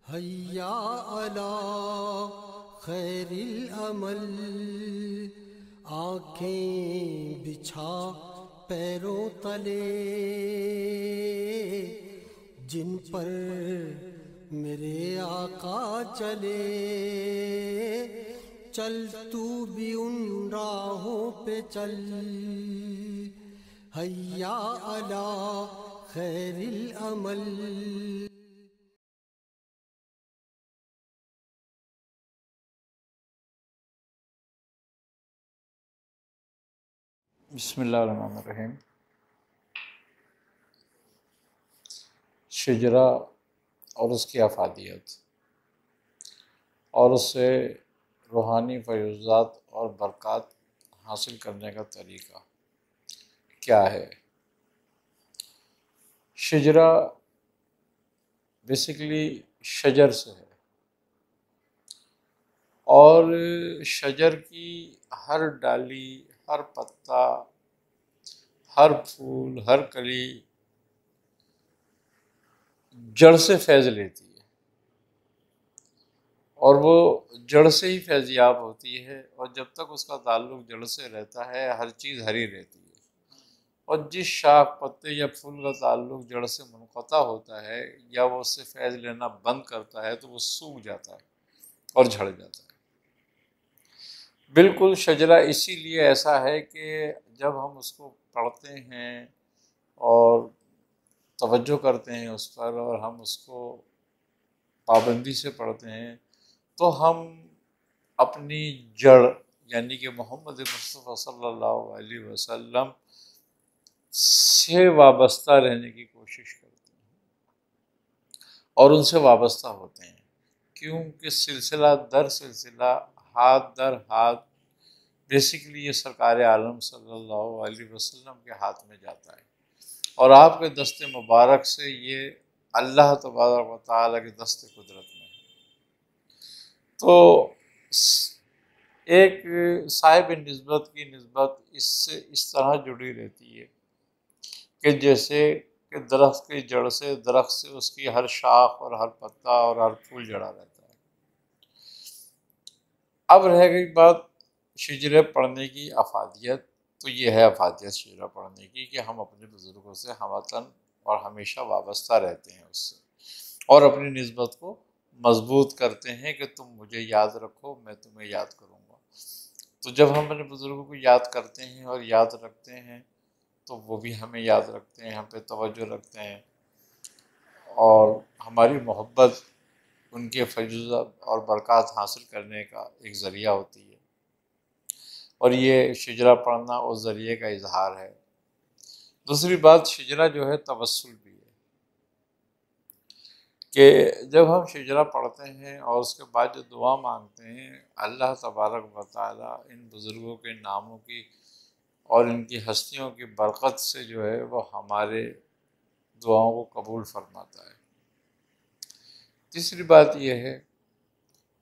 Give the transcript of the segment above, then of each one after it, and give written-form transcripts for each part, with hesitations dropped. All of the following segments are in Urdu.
حیا علی خیر العمل، آنکھیں بچھا پیروں تلے، جن پر میرے آقا چلے، چل تو بھی ان راہوں پہ چل، حیا علی خیر العمل۔ بسم اللہ الرحمن الرحیم۔ شجرہ اور اس کی افادیت اور اس سے روحانی فیوزات اور برکات حاصل کرنے کا طریقہ کیا ہے؟ شجرہ بیسیکلی شجر سے ہے، اور شجر کی ہر ڈالی، ہر پتا، ہر پھول، ہر کلی جڑ سے فیض لیتی ہے، اور وہ جڑ سے ہی فیضیاب ہوتی ہے، اور جب تک اس کا تعلق جڑ سے رہتا ہے ہر چیز ہری رہتی ہے، اور جس شاخ، پتے یا پھول کا تعلق جڑ سے منقطع ہوتا ہے یا وہ اس سے فیض لینا بند کرتا ہے تو وہ سوکھ جاتا ہے اور جھڑ جاتا ہے۔ بالکل شجرہ اسی لیے ایسا ہے کہ جب ہم اس کو پڑھتے ہیں اور توجہ کرتے ہیں اس پر، اور ہم اس کو پابندی سے پڑھتے ہیں، تو ہم اپنی جڑ یعنی کہ محمد مصطفیٰ صلی اللہ علیہ وسلم سے وابستہ رہنے کی کوشش کرتے ہیں اور ان سے وابستہ ہوتے ہیں، کیونکہ سلسلہ در سلسلہ، ہاتھ در ہاتھ بیسیکلی یہ سرکار عالم صلی اللہ علیہ وسلم کے ہاتھ میں جاتا ہے، اور آپ کے دست مبارک سے یہ اللہ تبارک و تعالیٰ کے دست قدرت میں ہے۔ تو ایک صاحب نسبت کی نسبت اس سے اس طرح جڑی رہتی ہے کہ جیسے کہ درخت کی جڑ سے، درخت سے اس کی ہر شاخ اور ہر پتا اور ہر پھول جڑا رہتا ہے۔ اب رہ گئی بات شجرے پڑھنے کی افادیت، تو یہ ہے افادیت شجرہ پڑھنے کی کہ ہم اپنے بزرگوں سے ہموطن اور ہمیشہ وابستہ رہتے ہیں اس سے، اور اپنی نسبت کو مضبوط کرتے ہیں کہ تم مجھے یاد رکھو، میں تمہیں یاد کروں گا۔ تو جب ہم اپنے بزرگوں کو یاد کرتے ہیں اور یاد رکھتے ہیں تو وہ بھی ہمیں یاد رکھتے ہیں، ہم پہ توجہ رکھتے ہیں، اور ہماری محبت ان کے فیض اور برکات حاصل کرنے کا ایک ذریعہ ہوتی ہے، اور یہ شجرہ پڑھنا اس ذریعے کا اظہار ہے۔ دوسری بات، شجرہ جو ہے توسل بھی ہے، کہ جب ہم شجرہ پڑھتے ہیں اور اس کے بعد جو دعا مانگتے ہیں، اللہ تبارک و تعالیٰ ان بزرگوں کے ناموں کی اور ان کی ہستیوں کی برکت سے جو ہے وہ ہمارے دعاؤں کو قبول فرماتا ہے۔ تیسری بات یہ ہے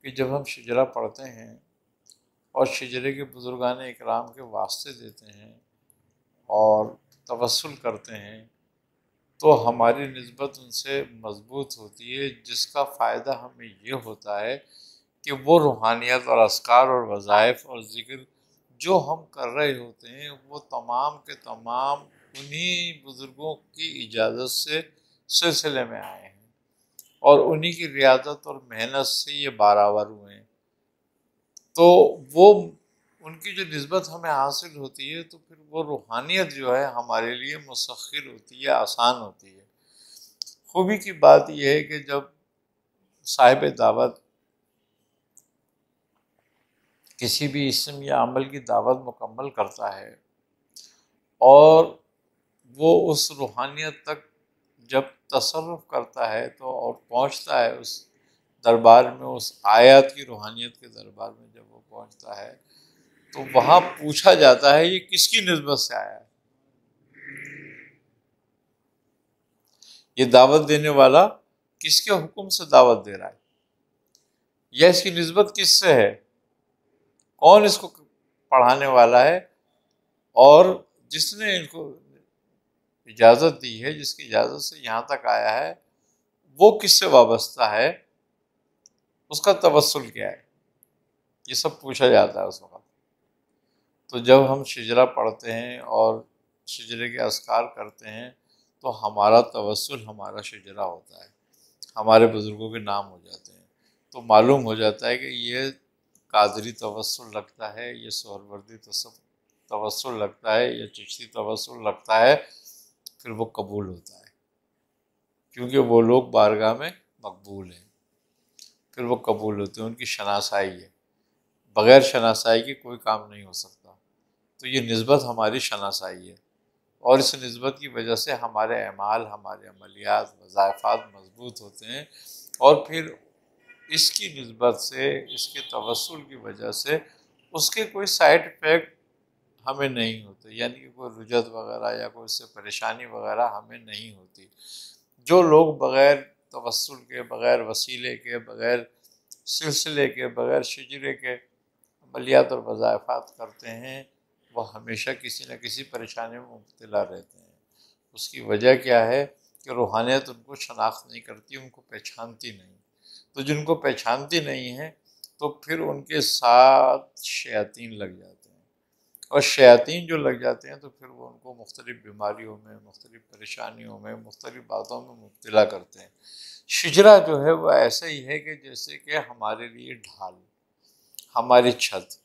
کہ جب ہم شجرہ پڑھتے ہیں اور شجرے کے بزرگان اکرام کے واسطے دیتے ہیں اور توسل کرتے ہیں تو ہماری نسبت ان سے مضبوط ہوتی ہے، جس کا فائدہ ہمیں یہ ہوتا ہے کہ وہ روحانیت اور اذکار اور وظائف اور ذکر جو ہم کر رہے ہوتے ہیں وہ تمام کے تمام انہی بزرگوں کی اجازت سے سلسلے میں آئے ہیں، اور انہی کی ریاضت اور محنت سے یہ بارآور ہوئے ہیں، تو وہ ان کی جو نسبت ہمیں حاصل ہوتی ہے تو پھر وہ روحانیت جو ہے ہمارے لیے مسخر ہوتی ہے، آسان ہوتی ہے۔ خوبی کی بات یہ ہے کہ جب صاحب دعوت کسی بھی اسم یا عمل کی دعوت مکمل کرتا ہے اور وہ اس روحانیت تک جب تصرف کرتا ہے تو اور پہنچتا ہے اس دربار میں، اس آیات کی روحانیت کے دربار میں جب وہ پہنچتا ہے تو وہاں پوچھا جاتا ہے یہ کس کی نسبت سے آیا ہے، یہ دعوت دینے والا کس کے حکم سے دعوت دے رہا ہے، یا اس کی نسبت کس سے ہے، کون اس کو پڑھانے والا ہے، اور جس نے ان کو اجازت دی ہے، جس کی اجازت سے یہاں تک آیا ہے، وہ کس سے وابستہ ہے، اس کا توسل کیا ہے، یہ سب پوچھا جاتا ہے اس وقت۔ تو جب ہم شجرہ پڑھتے ہیں اور شجرے کے اذکار کرتے ہیں تو ہمارا توسل ہمارا شجرہ ہوتا ہے، ہمارے بزرگوں کے نام ہو جاتے ہیں، تو معلوم ہو جاتا ہے کہ یہ قادری توسل رکھتا ہے، یہ سہروردی توسل رکھتا ہے، یہ چشتی توسل رکھتا ہے، پھر وہ قبول ہوتا ہے، کیونکہ وہ لوگ بارگاہ میں مقبول ہیں، پھر وہ قبول ہوتے ہیں، ان کی شناسائی ہے، بغیر شناسائی کے کوئی کام نہیں ہو سکتا۔ تو یہ نسبت ہماری شناسائی ہے، اور اس نسبت کی وجہ سے ہمارے اعمال، ہمارے عملیات، وظائفات مضبوط ہوتے ہیں، اور پھر اس کی نسبت سے، اس کے توسل کی وجہ سے اس کے کوئی سائیڈ افیکٹ ہمیں نہیں ہوتے، یعنی کہ کوئی رجت وغیرہ یا کوئی اس سے پریشانی وغیرہ ہمیں نہیں ہوتی۔ جو لوگ بغیر توسل کے، بغیر وسیلے کے، بغیر سلسلے کے، بغیر شجرے کے عملیات اور وظائفات کرتے ہیں، وہ ہمیشہ کسی نہ کسی پریشانی میں مبتلا رہتے ہیں۔ اس کی وجہ کیا ہے کہ روحانیت ان کو شناخت نہیں کرتی، ان کو پہچانتی نہیں۔ تو جن کو پہچانتی نہیں ہے تو پھر ان کے ساتھ شیاطین لگ جاتے ہیں، اور شیاطین جو لگ جاتے ہیں تو پھر وہ ان کو مختلف بیماریوں میں، مختلف پریشانیوں میں، مختلف باتوں میں مبتلا کرتے ہیں۔ شجرا جو ہے وہ ایسا ہی ہے کہ جیسے کہ ہمارے لیے ڈھال، ہماری چھت،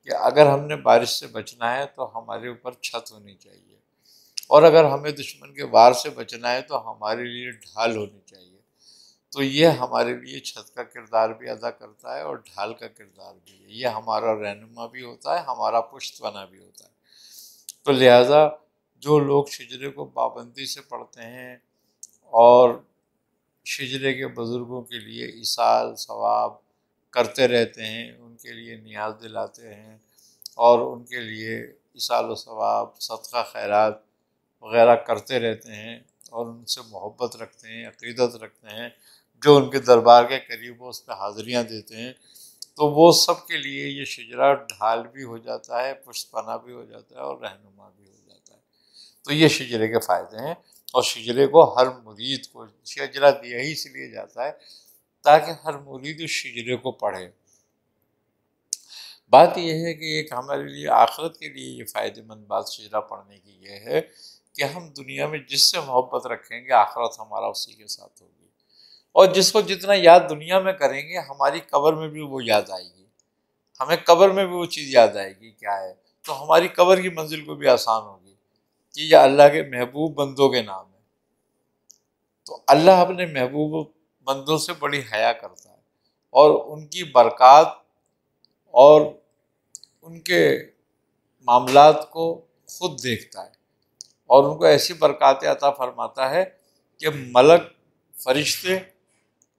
کہ اگر ہم نے بارش سے بچنا ہے تو ہمارے اوپر چھت ہونی چاہیے، اور اگر ہمیں دشمن کے وار سے بچنا ہے تو ہمارے لیے ڈھال ہونی چاہیے۔ تو یہ ہمارے لیے چھت کا کردار بھی ادا کرتا ہے اور ڈھال کا کردار بھی ہے، یہ ہمارا رہنما بھی ہوتا ہے، ہمارا پشت پناہ بھی ہوتا ہے۔ تو لہٰذا جو لوگ شجرے کو پابندی سے پڑھتے ہیں اور شجرے کے بزرگوں کے لیے ایصال ثواب کرتے رہتے ہیں، ان کے لیے نیاز دلاتے ہیں، اور ان کے لیے ایصال و ثواب، صدقہ خیرات وغیرہ کرتے رہتے ہیں، اور ان سے محبت رکھتے ہیں، عقیدت رکھتے ہیں، جو ان کے دربار کے قریب وہ اس پہ حاضریاں دیتے ہیں، تو وہ سب کے لیے یہ شجرہ ڈھال بھی ہو جاتا ہے، پشت پناہ بھی ہو جاتا ہے، اور رہنما بھی ہو جاتا ہے۔ تو یہ شجرے کے فائدے ہیں، اور شجرے کو ہر مرید کو شجرہ دیا ہی اس لیے جاتا ہے تاکہ ہر مرید اس شجرے کو پڑھے۔ بات یہ ہے کہ ایک ہمارے لیے آخرت کے لیے یہ فائدہ مند بات شجرہ پڑھنے کی یہ ہے کہ ہم دنیا میں جس سے محبت رکھیں گے آخرت ہمارا اسی کے ساتھ ہوگی، اور جس کو جتنا یاد دنیا میں کریں گے ہماری قبر میں بھی وہ یاد آئے گی، ہمیں قبر میں بھی وہ چیز یاد آئے گی کیا ہے، تو ہماری قبر کی منزل کو بھی آسان ہوگی کہ یہ اللہ کے محبوب بندوں کے نام ہے۔ تو اللہ اپنے محبوب بندوں سے بڑی حیا کرتا ہے، اور ان کی برکات اور ان کے معاملات کو خود دیکھتا ہے، اور ان کو ایسی برکاتیں عطا فرماتا ہے کہ ملک، فرشتے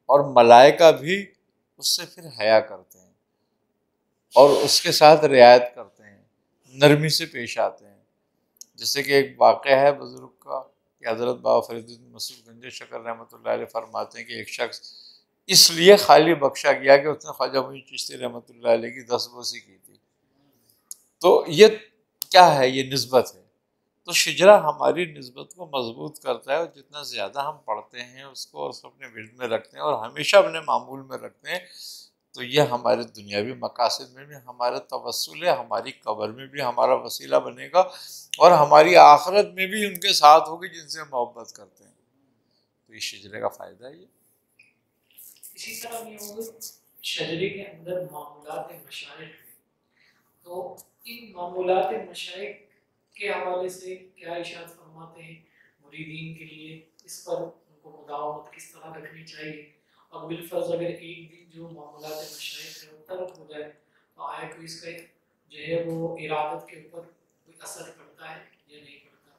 اور ملائکہ بھی اس سے پھر حیا کرتے ہیں، اور اس کے ساتھ رعایت کرتے ہیں، نرمی سے پیش آتے ہیں۔ جیسے کہ ایک واقعہ ہے بزرگ کا کہ حضرت بابا فرید الدین مسعود گنج شکر رحمۃ اللہ علیہ فرماتے ہیں کہ ایک شخص اس لیے خالی بخشا گیا کہ اس نے خواجہ معین چشتی رحمۃ اللہ علیہ کی دستبوسی کی تھی۔ تو یہ کیا ہے؟ یہ نسبت ہے۔ تو شجرہ ہماری نسبت کو مضبوط کرتا ہے، اور جتنا زیادہ ہم پڑھتے ہیں اس کو، اور اس کو اپنے ورد میں رکھتے ہیں، اور ہمیشہ اپنے معمول میں رکھتے ہیں، تو یہ ہمارے دنیاوی مقاصد میں بھی ہمارا توسل ہے، ہماری قبر میں بھی ہمارا وسیلہ بنے گا، اور ہماری آخرت میں بھی ان کے ساتھ ہوگی جن سے محبت کرتے ہیں۔ تو یہ شجرے کا فائدہ ہے۔ یہ اسی طرح شجرے کے اندر معمولات مشائخ، تو ان معمولات مشائخ کے حوالے سے کیا ارشاد فرماتے ہیں مریدین کے لیے، اس پر ان کو مداومت کس طرح رکھنی چاہیے، اور بالفرض اگر ایک دن جو معمولات مشائخ سے ترک ہو جائے تو آیا کوئی اس کا جو ہے وہ ارادت کے اوپر کوئی اثر پڑتا ہے یا نہیں پڑتا؟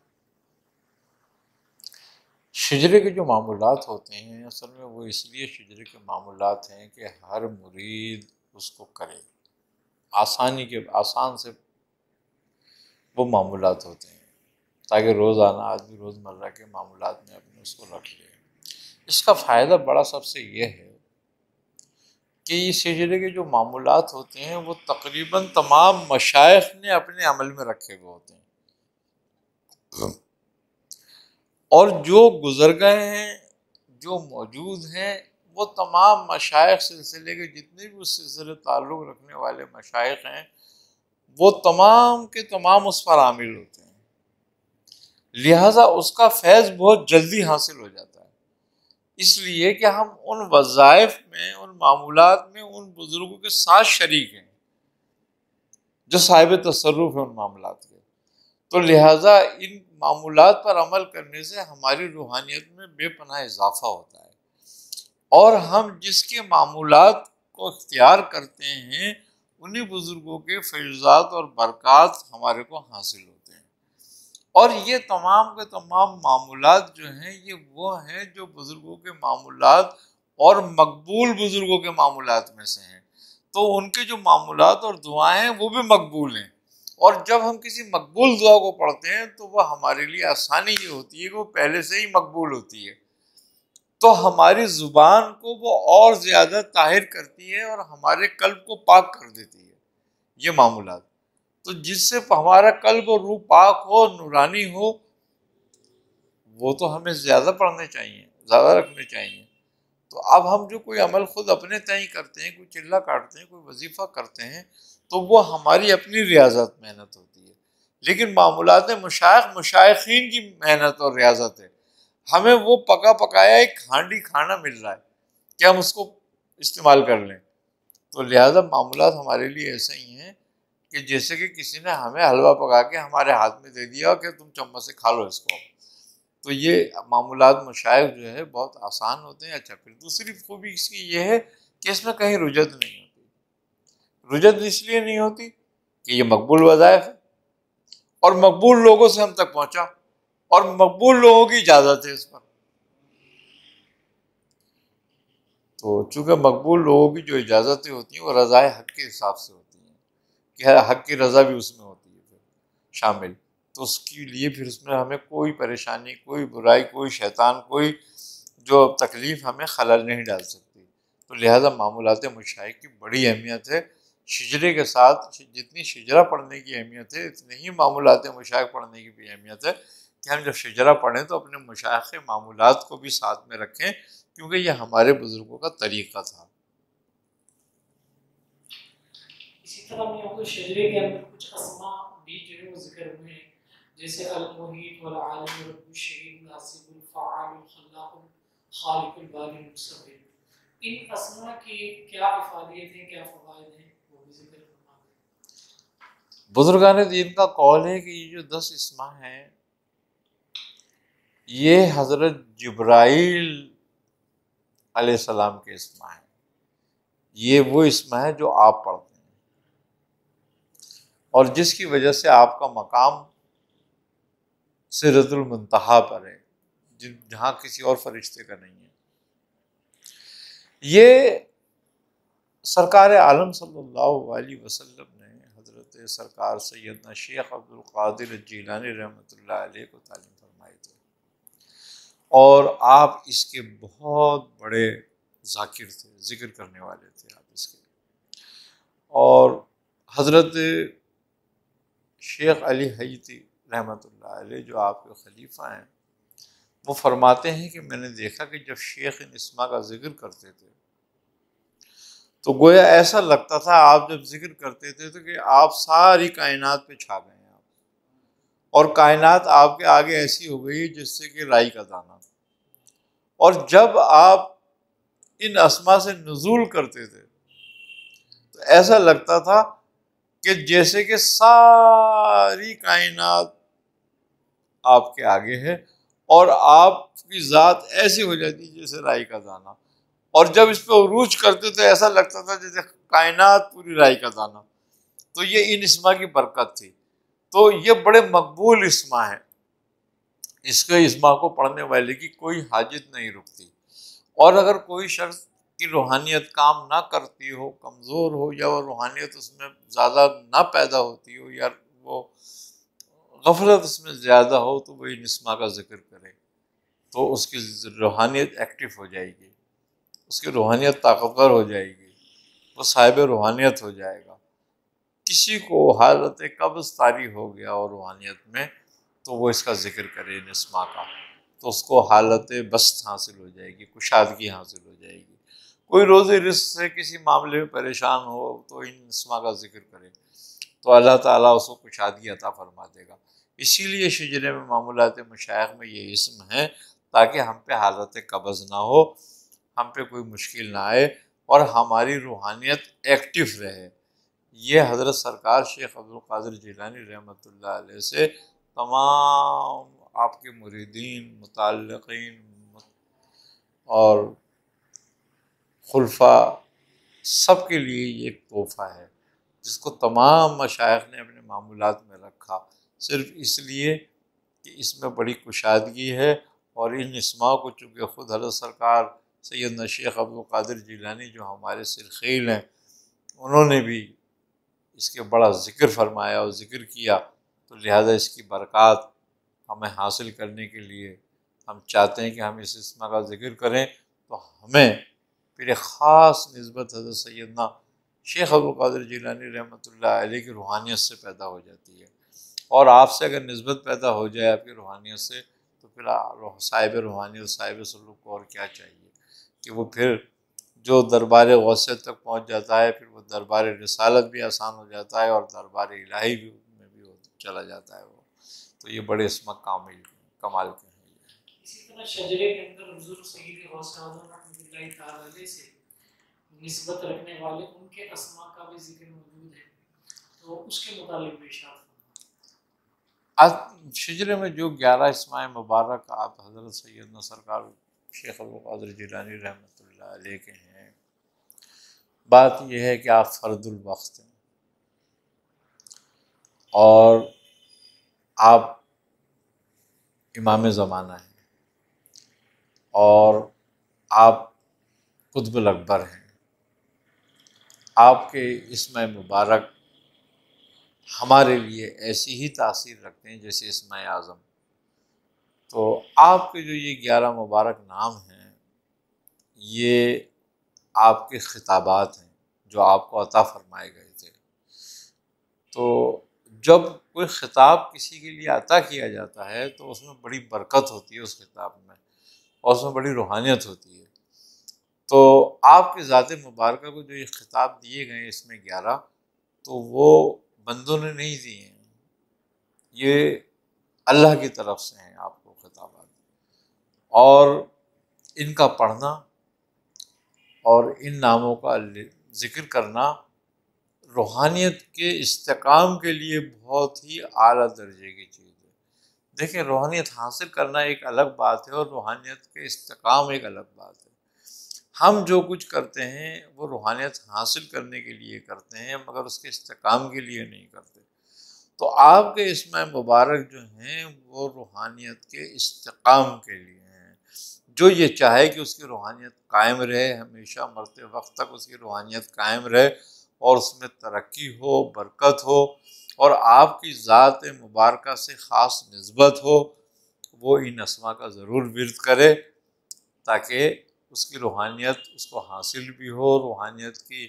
شجرے کے جو معمولات ہوتے ہیں اصل میں وہ اس لیے شجرے کے معمولات ہیں کہ ہر مرید اس کو کرے، آسان سے وہ معمولات ہوتے ہیں، تاکہ روزانہ آدمی روزمرہ کے معمولات میں اپنے اس کو رکھ لے۔ اس کا فائدہ بڑا سب سے یہ ہے کہ یہ شجرے کے جو معمولات ہوتے ہیں وہ تقریباً تمام مشائخ نے اپنے عمل میں رکھے ہوئے ہوتے ہیں، اور جو گزر گئے ہیں، جو موجود ہیں، وہ تمام مشائخ سلسلے کے جتنے بھی اس سلسلے تعلق رکھنے والے مشائخ ہیں وہ تمام کے تمام اس پر عامل ہوتے ہیں، لہٰذا اس کا فیض بہت جلدی حاصل ہو جاتا ہے، اس لیے کہ ہم ان وظائف میں، ان معمولات میں ان بزرگوں کے ساتھ شریک ہیں جو صاحب تصرف ہیں ان معاملات کے، تو لہٰذا ان معمولات پر عمل کرنے سے ہماری روحانیت میں بے پناہ اضافہ ہوتا ہے، اور ہم جس کے معمولات کو اختیار کرتے ہیں انہی بزرگوں کے فیضات اور برکات ہمارے کو حاصل ہوتے ہیں، اور یہ تمام کے تمام معمولات جو ہیں یہ وہ ہیں جو بزرگوں کے معمولات اور مقبول بزرگوں کے معمولات میں سے ہیں، تو ان کے جو معمولات اور دعائیں ہیں وہ بھی مقبول ہیں، اور جب ہم کسی مقبول دعا کو پڑھتے ہیں تو وہ ہمارے لیے آسانی یہ ہوتی ہے کہ وہ پہلے سے ہی مقبول ہوتی ہے، تو ہماری زبان کو وہ اور زیادہ طاہر کرتی ہے اور ہمارے قلب کو پاک کر دیتی ہے یہ معمولات، تو جس سے ہمارا قلب اور روح پاک ہو، نورانی ہو، وہ تو ہمیں زیادہ پڑھنے چاہیے، زیادہ رکھنے چاہیے۔ تو اب ہم جو کوئی عمل خود اپنے تئیں کرتے ہیں، کوئی چلہ کاٹتے ہیں، کوئی وظیفہ کرتے ہیں، تو وہ ہماری اپنی ریاضت محنت ہوتی ہے، لیکن معمولات مشائخ مشائخین کی محنت اور ریاضت ہے، ہمیں وہ پکا پکایا ایک ہانڈی کھانا مل رہا ہے کہ ہم اس کو استعمال کر لیں، تو لہذا معمولات ہمارے لیے ایسے ہی ہیں کہ جیسے کہ کسی نے ہمیں حلوہ پکا کے ہمارے ہاتھ میں دے دیا کہ تم چمچ سے کھا لو اس کو، تو یہ معمولات مشائخ جو ہے بہت آسان ہوتے ہیں۔ اچھا، پھر دوسری خوبی اس کی یہ ہے کہ اس میں کہیں رجت نہیں ہوتی، رجت اس لیے نہیں ہوتی کہ یہ مقبول وظائف ہے اور مقبول لوگوں سے ہم تک پہنچا اور مقبول لوگوں کی اجازت ہے اس پر، تو چونکہ مقبول لوگوں کی جو اجازتیں ہوتی ہیں وہ رضائے حق کے حساب سے ہوتی ہیں کہ حق کی رضا بھی اس میں ہوتی ہے پھر شامل، تو اس کے لیے پھر اس میں ہمیں کوئی پریشانی، کوئی برائی، کوئی شیطان، کوئی جو تکلیف ہمیں خلل نہیں ڈال سکتی، تو لہذا معمولات مشائخ کی بڑی اہمیت ہے، شجرے کے ساتھ جتنی شجرہ پڑھنے کی اہمیت ہے اتنی ہی معمولات مشائخ پڑھنے کی بھی اہمیت ہے کہ ہم جب شجرہ پڑھیں تو اپنے مشائخ کے معمولات کو بھی ساتھ میں رکھیں، کیونکہ یہ ہمارے بزرگوں کا طریقہ تھا۔ اسی طرح میں شجرے کے اندر کچھ اسماء بھی جو ہے وہ ذکر ہوئے ہیں، جیسے المحیط والعالم رب الشہید الحسیب الفعال الخلاق الخالق الباری المصور، ان اسماء کی کیا افادیت ہے، کیا فوائد ہیں، وہ بھی ذکر کرنا ہے۔ بزرگان دین کا قول ہے کہ یہ جو 10 اسماء ہیں یہ حضرت جبرائیل علیہ السلام کے اسماء ہیں، یہ وہ اسماء ہیں جو آپ پڑھتے ہیں اور جس کی وجہ سے آپ کا مقام سدرۃ المنتہا پر ہے، جہاں کسی اور فرشتے کا نہیں ہے۔ یہ سرکار عالم صلی اللہ علیہ وسلم نے حضرت سرکار سیدنا شیخ عبد القادر الجیلانی رحمۃ اللہ علیہ کو تعلیم فرمائی تھی، اور آپ اس کے بہت بڑے ذاکر تھے، ذکر کرنے والے تھے آپ اس کے، اور حضرت شیخ علی حیتی رحمۃ اللہ علیہ جو آپ کے خلیفہ ہیں وہ فرماتے ہیں کہ میں نے دیکھا کہ جب شیخ ان اسماء کا ذکر کرتے تھے تو گویا ایسا لگتا تھا آپ جب ذکر کرتے تھے تو کہ آپ ساری کائنات پہ چھا گئے ہیں آپ، اور کائنات آپ کے آگے ایسی ہو گئی جس سے کہ رائی کا دانہ، اور جب آپ ان اسماء سے نزول کرتے تھے تو ایسا لگتا تھا کہ جیسے کہ ساری کائنات آپ کے آگے ہے اور آپ کی ذات ایسی ہو جاتی جیسے رائی کا دانہ، اور جب اس پہ عروج کرتے تو ایسا لگتا تھا جیسے کائنات پوری رائی کا دانہ، تو یہ ان اسماء کی برکت تھی، تو یہ بڑے مقبول اسماء ہیں، اس کے اسماء کو پڑھنے والے کی کوئی حاجت نہیں رکتی، اور اگر کوئی شخص کی روحانیت کام نہ کرتی ہو، کمزور ہو، یا وہ روحانیت اس میں زیادہ نہ پیدا ہوتی ہو، یا وہ غفلت اس میں زیادہ ہو، تو وہ ان اسماء کا ذکر کرے تو اس کی روحانیت ایکٹیو ہو جائے گی، اس کی روحانیت طاقتور ہو جائے گی، وہ صاحب روحانیت ہو جائے گا۔ کسی کو حالت قبض طاری ہو گیا اور روحانیت میں تو وہ اس کا ذکر کرے ان اسماء کا، تو اس کو حالت بست حاصل ہو جائے گی، کشادگی حاصل ہو جائے گی، کوئی روزی رزق سے کسی معاملے میں پریشان ہو تو ان اسما کا ذکر کرے تو اللہ تعالیٰ اس کو کشادگی عطا فرما دے گا۔ اسی لیے شجرے میں معمولات مشائخ میں یہ اسم ہے تاکہ ہم پہ حالت قبض نہ ہو، ہم پہ کوئی مشکل نہ آئے اور ہماری روحانیت ایکٹیو رہے۔ یہ حضرت سرکار شیخ عبدالقادر جیلانی رحمۃ اللہ علیہ سے تمام آپ کے مریدین، متعلقین اور خلفاء سب کے لیے یہ ایک تحفہ ہے جس کو تمام مشائخ نے اپنے معمولات میں رکھا، صرف اس لیے کہ اس میں بڑی کشادگی ہے۔ اور ان اسماء کو چونکہ خود حضرت سرکار سیدنا شیخ عبدالقادر جیلانی جو ہمارے سرخیل ہیں انہوں نے بھی اس کے بڑا ذکر فرمایا اور ذکر کیا، تو لہذا اس کی برکات ہمیں حاصل کرنے کے لیے ہم چاہتے ہیں کہ ہم اس اسم کا ذکر کریں، تو ہمیں پھر ایک خاص نسبت حضرت سیدنا شیخ عبدالقادر جیلانی رحمۃ اللہ علیہ کی روحانیت سے پیدا ہو جاتی ہے۔ اور آپ سے اگر نسبت پیدا ہو جائے آپ کی روحانیت سے تو پھر صاحب روحانیت صاحب سلوک کو اور کیا چاہیے کہ وہ پھر جو دربار غوثیت تک پہنچ جاتا ہے پھر وہ دربار رسالت بھی آسان ہو جاتا ہے اور دربار الہی بھی میں بھی چلا جاتا ہے وہ، تو یہ بڑے اسم کمال کے ہیں۔ اسی طرح شجرے کے اندر حضور سید غوث اعظم رحمۃ اللہ تعالی علیہ سے نسبت رکھنے والے ان کے اسماء کا بھی ذکر موجود ہے، تو اس کے متعلق بھی ارشاد آج شجرے میں جو 11 اسماء مبارک آپ حضرت سیدنا سرکار شیخ عبدالقادر جیلانی رحمۃ اللہ علیہ کے ہیں، بات یہ ہے کہ آپ فرد الوقت ہیں اور آپ امام زمانہ ہیں اور آپ قطب الاکبر ہیں۔ آپ کے اسم مبارک ہمارے لیے ایسی ہی تاثیر رکھتے ہیں جیسے اسم اعظم۔ تو آپ کے جو یہ 11 مبارک نام ہیں یہ آپ کے خطابات ہیں جو آپ کو عطا فرمائے گئے تھے۔ تو جب کوئی خطاب کسی کے لیے عطا کیا جاتا ہے تو اس میں بڑی برکت ہوتی ہے اس خطاب میں اور اس میں بڑی روحانیت ہوتی ہے۔ تو آپ کے ذات مبارکہ کو جو یہ خطاب دیے گئے اس میں 11 تو وہ بندوں نے نہیں دیے ہیں، یہ اللہ کی طرف سے ہیں آپ کو خطابات، اور ان کا پڑھنا اور ان ناموں کا ذکر کرنا روحانیت کے استحکام کے لیے بہت ہی اعلیٰ درجے کی چیز ہے۔ دیکھیں روحانیت حاصل کرنا ایک الگ بات ہے اور روحانیت کے استحکام ایک الگ بات ہے۔ ہم جو کچھ کرتے ہیں وہ روحانیت حاصل کرنے کے لیے کرتے ہیں مگر اس کے استحکام کے لیے نہیں کرتے۔ تو آپ کے اسم مبارک جو ہیں وہ روحانیت کے استحکام کے لیے ہیں۔ جو یہ چاہے کہ اس کی روحانیت قائم رہے، ہمیشہ مرتے وقت تک اس کی روحانیت قائم رہے اور اس میں ترقی ہو، برکت ہو اور آپ کی ذات مبارکہ سے خاص نسبت ہو، وہ ان اسما کا ضرور ورد کرے تاکہ اس کی روحانیت اس کو حاصل بھی ہو، روحانیت کی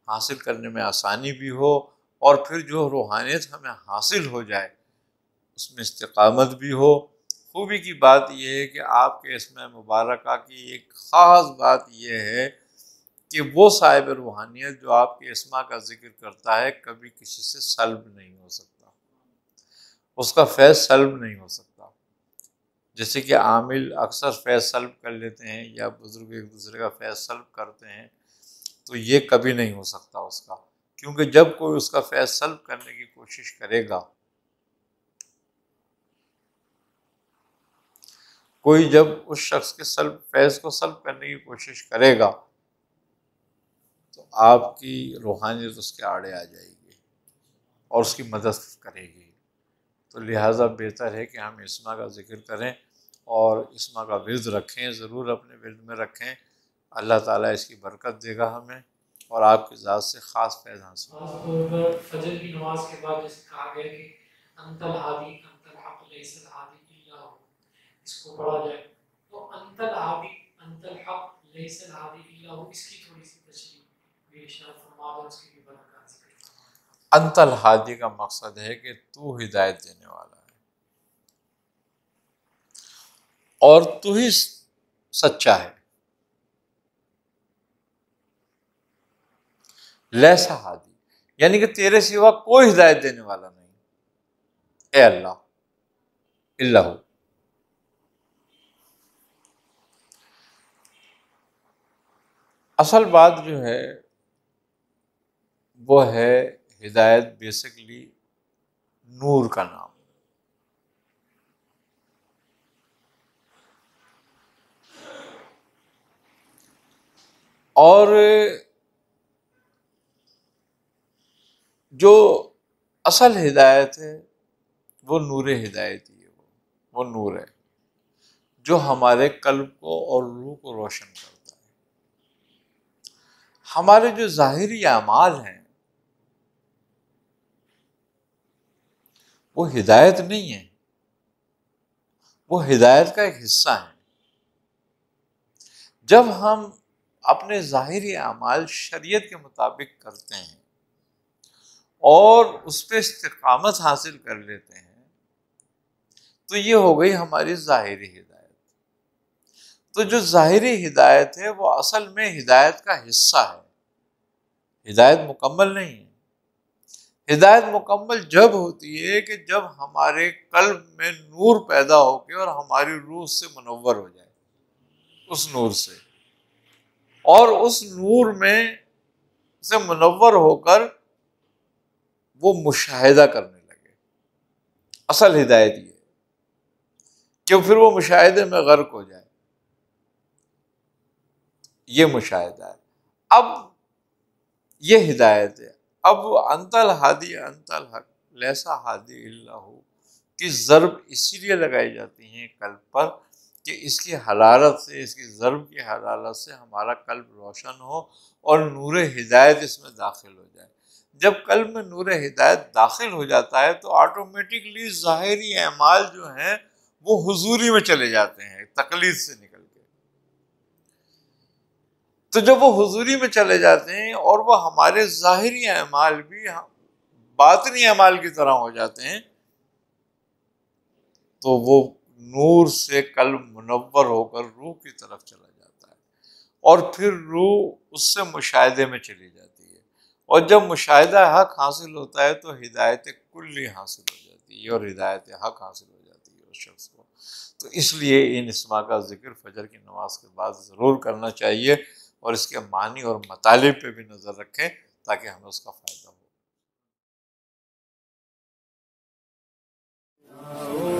حاصل کرنے میں آسانی بھی ہو، اور پھر جو روحانیت ہمیں حاصل ہو جائے اس میں استقامت بھی ہو۔ خوبی کی بات یہ ہے کہ آپ کے اسم مبارکہ کی ایک خاص بات یہ ہے کہ وہ صاحب روحانیت جو آپ کے اسما کا ذکر کرتا ہے کبھی کسی سے سلب نہیں ہو سکتا، اس کا فیض سلب نہیں ہو سکتا۔ جیسے کہ عامل اکثر فیض سلب کر لیتے ہیں یا بزرگ ایک دوسرے کا فیض سلب کرتے ہیں، تو یہ کبھی نہیں ہو سکتا اس کا، کیونکہ جب کوئی اس کا فیض سلب کرنے کی کوشش کرے گا، کوئی جب اس شخص کے فیض کو سلب کرنے کی کوشش کرے گا تو آپ کی روحانیت اس کے آڑے آ جائے گی اور اس کی مدد کرے گی۔ تو لہٰذا بہتر ہے کہ ہم اسما کا ذکر کریں اور اسما کا ورد رکھیں، ضرور اپنے ورد میں رکھیں۔ اللہ تعالیٰ اس کی برکت دے گا ہمیں اور آپ کی ذات سے خاص فیض حاصل ہوگا۔ خاص طور پر فجر کی نماز کے بعد جیسے کہا گیا کہ انت الہادی انت الحق لیس الہادی الا ہو، اس کو پڑھا جائے تو انت الہادی انت الحق لیس الہادی الا ہو، اس کی تھوڑی سی تشریح بھی ارشاد فرما دو، اس کی بھی برکات ذکر فرما۔ انت الہادی کا مقصد ہے کہ تو ہدایت دینے والا ہے اور تو ہی سچا ہے۔ لیسا ہادی، یعنی کہ تیرے سوا کوئی ہدایت دینے والا نہیں اے اللہ الا ہو۔ اصل بات جو ہے وہ ہے ہدایت بیسکلی نور کا نام، اور جو اصل ہدایت ہے وہ نور ہدایت ہی ہے، وہ نور ہے جو ہمارے قلب کو اور روح کو روشن کرتا ہے۔ ہمارے جو ظاہری اعمال ہیں وہ ہدایت نہیں ہے، وہ ہدایت کا ایک حصہ ہے۔ جب ہم اپنے ظاہری اعمال شریعت کے مطابق کرتے ہیں اور اس پہ استقامت حاصل کر لیتے ہیں تو یہ ہو گئی ہماری ظاہری ہدایت۔ تو جو ظاہری ہدایت ہے وہ اصل میں ہدایت کا حصہ ہے، ہدایت مکمل نہیں ہے۔ ہدایت مکمل جب ہوتی ہے کہ جب ہمارے قلب میں نور پیدا ہو کے اور ہماری روح سے منور ہو جائے، اس نور سے، اور اس نور میں سے منور ہو کر وہ مشاہدہ کرنے لگے۔ اصل ہدایت یہ ہے کہ پھر وہ مشاہدے میں غرق ہو جائے، یہ مشاہدہ ہے۔ اب یہ ہدایت ہے۔ اب انت الہادی انت الحق لیسا ہادی الا ہو کی ضرب اسی لیے لگائی جاتی ہیں قلب پر کہ اس کی حرارت سے، اس کی ضرب کی حرارت سے ہمارا قلب روشن ہو اور نور ہدایت اس میں داخل ہو جائے۔ جب قلب میں نور ہدایت داخل ہو جاتا ہے تو آٹومیٹکلی ظاہری اعمال جو ہیں وہ حضوری میں چلے جاتے ہیں، تقلید سے نکل کے۔ تو جب وہ حضوری میں چلے جاتے ہیں اور وہ ہمارے ظاہری اعمال بھی باطنی اعمال کی طرح ہو جاتے ہیں تو وہ نور سے قلب منور ہو کر روح کی طرف چلا جاتا ہے، اور پھر روح اس سے مشاہدے میں چلی جاتی ہے، اور جب مشاہدہ حق حاصل ہوتا ہے تو ہدایت کلی حاصل ہو جاتی ہے، اور ہدایت حق حاصل ہو جاتی ہے اس شخص کو۔ تو اس لیے ان اسماء کا ذکر فجر کی نماز کے بعد ضرور کرنا چاہیے، اور اس کے معنی اور مطالب پہ بھی نظر رکھیں تاکہ ہمیں اس کا فائدہ ہو۔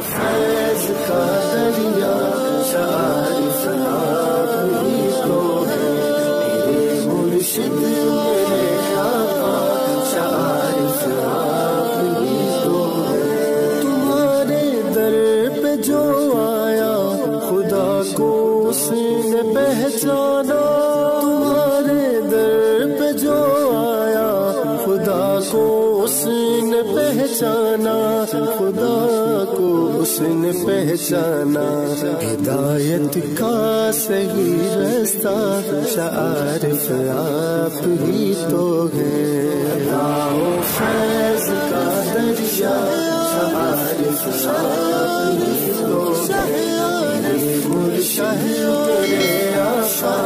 فیض کا دریا شارف آپ ہی تو ہے، میرے مرشد میرے آقا شارف آپ ہی تو ہے۔ تمہارے در پہ جو آیا خدا کو اس نے پہچانا، تمہارے در پہ جو آیا خدا کو اس نے پہچانا، خدا کو اس نے پہچانا۔ ہدایت کا صحیح رستہ شعارف آپ ہی تو ہے، فیض کا دریا شعارف آپ ہی تو ہے، مرشد میرے آقا